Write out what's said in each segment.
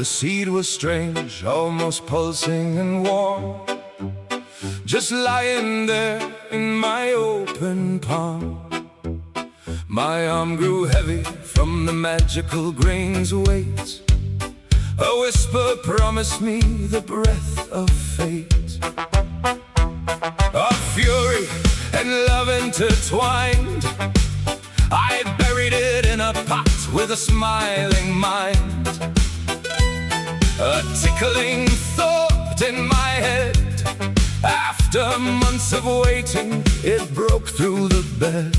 The seed was strange, almost pulsing and warm, just lying there in my open palm. My arm grew heavy from the magical grain's weight. A whisper promised me the breath of fate. Of fury and love intertwined, I buried it in a pot with a smiling mind. A tickling thought in my head. After months of waiting, it broke through the bed.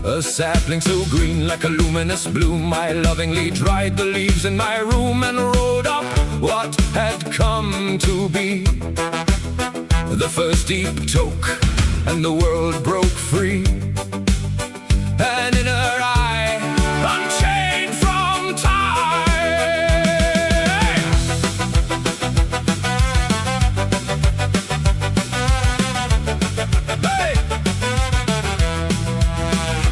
A sapling so green like a luminous bloom, I lovingly dried the leaves in my room and wrote up what had come to be. The first deep toke, and the world broke free. And in her eye, unchained from time, hey!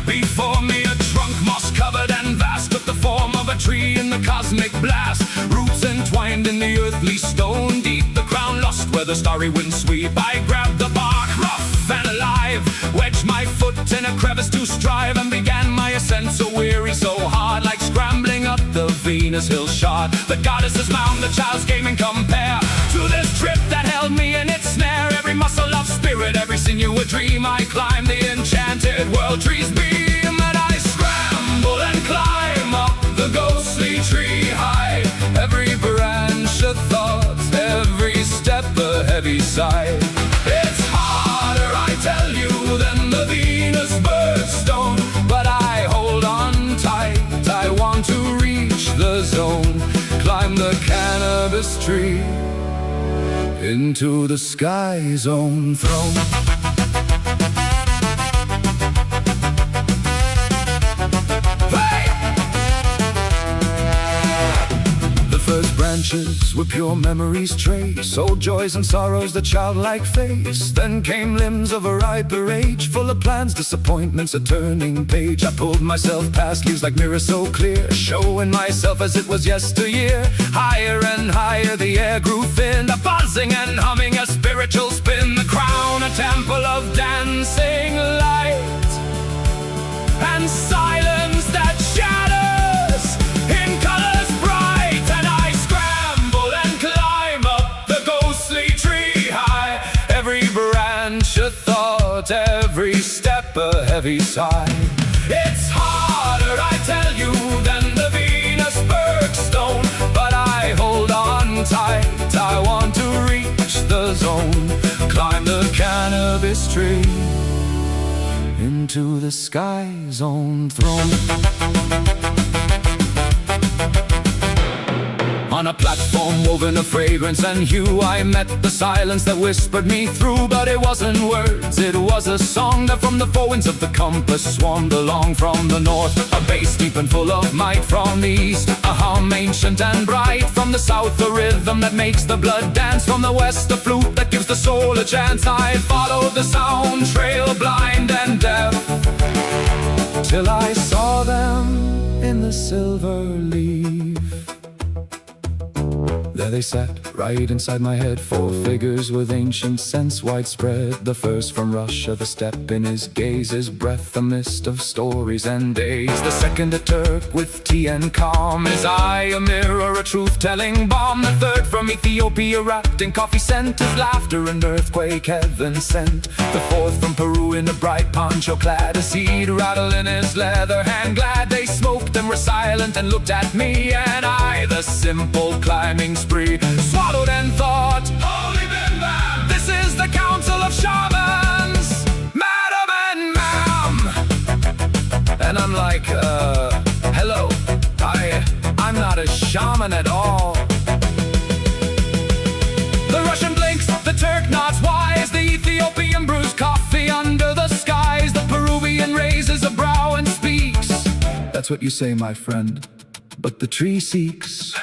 Before me a trunk moss-covered and vast took the form of a tree in the cosmic blast. Roots entwined in the earthly stone deep, the crown lost where the starry winds sweep. I grabbed the bark, rough and alive, wedged my foot in a crevice to strive, and began my ascent so weary, so hard, like scrambling up the Venus hill shard. The goddess's mound, the child's gaming compare to this trip that held me in its snare. Every muscle of spirit, every sinew a dream, I climb the enchanted world tree's beam. And I scramble and climb up the ghostly tree high. Every branch a thought, every step a heavy sigh. It's harder, I tell you, than the Venus birthstone, but I hold on tight. I want to reach the zone, climb the cannabis tree, into the sky zone throne. Branches were pure memories trace, old joys and sorrows, the childlike face. Then came limbs of a riper age, full of plans, disappointments, a turning page. I pulled myself past leaves like mirrors so clear, showing myself as it was yesteryear. Higher and higher the air grew thin, a buzzing and humming, a spiritual spin. The crown, a temple of dancing light, and silence that shatters in colors. A thought, every step a heavy sigh. It's harder, I tell you, than the Venus birthstone, but I hold on tight. I want to reach the zone, climb the cannabis tree, into the sky zone throne. On a platform woven of fragrance and hue, I met the silence that whispered me through. But it wasn't words, it was a song that from the four winds of the compass swarmed along. From the north, a bass deep and full of might. From the east, a hum ancient and bright. From the south, a rhythm that makes the blood dance. From the west, a flute that gives the soul a chance. I followed the sound trail, blind and deaf, till I saw them in the silver leaf. There they sat, right inside my head, four figures with ancient sense widespread. The first from Russia, the step in his gaze, his breath a mist of stories and days. The second a Turk with tea and calm, his eye a mirror, a truth-telling bomb. The third from Ethiopia, wrapped in coffee scent, his laughter an earthquake heaven sent. The fourth from Peru, in a bright poncho clad, a seed rattle in his leather hand. Glad they smoked and were silent and looked at me, and I, the simple climbing spree, swallowed and thought, holy bim bam, this is the council of shamans, madam and ma'am. And I'm like, hello, I'm not a shaman at all. The Russian blinks, the Turk nods wise, the Ethiopian brews coffee under the skies. The Peruvian raises a brow and speaks, that's what you say, my friend, but the tree seeks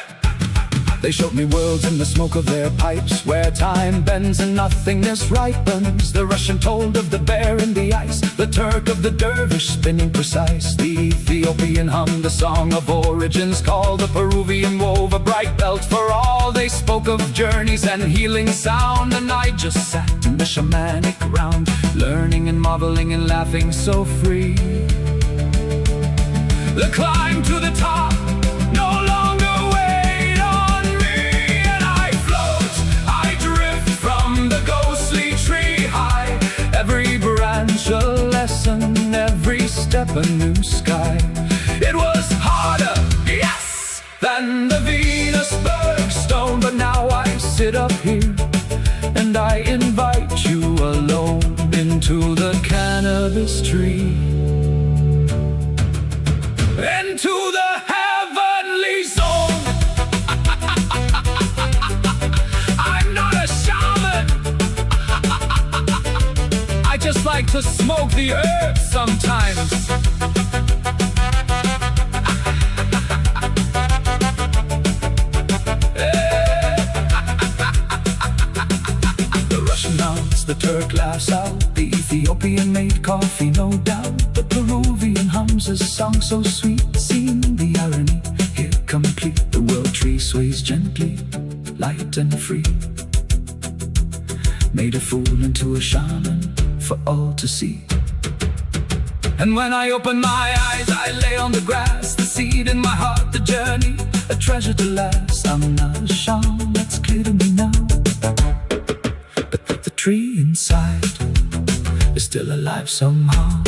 They showed me worlds in the smoke of their pipes, where time bends and nothingness ripens. The Russian told of the bear in the ice, the Turk of the dervish spinning precise. The Ethiopian hummed a song of origins, called the Peruvian wove a bright belt for all. They spoke of journeys and healing sound, and I just sat in the shamanic round, learning and marveling and laughing so free. The climb to the top no longer weighed on me, and I float, I drift from the ghostly tree high. Every branch a lesson, every step a new sky. It was harder, yes, than the Venusberg stone, but now I sit up here and I invite you alone into the cannabis tree, into the heavenly zone. I'm not a shaman, I just like to smoke the earth sometimes. The Russian melts, the Turk laughs out, the Ethiopian made coffee, no doubt. The Peruvian hums a song so sweet, seeing the irony here complete. The world tree sways gently, light and free, made a fool into a shaman for all to see. And when I open my eyes, I lay on the grass, the seed in my heart, the journey, a treasure to last. I'm not a shaman, that's clear to me now, but the tree inside is still alive somehow.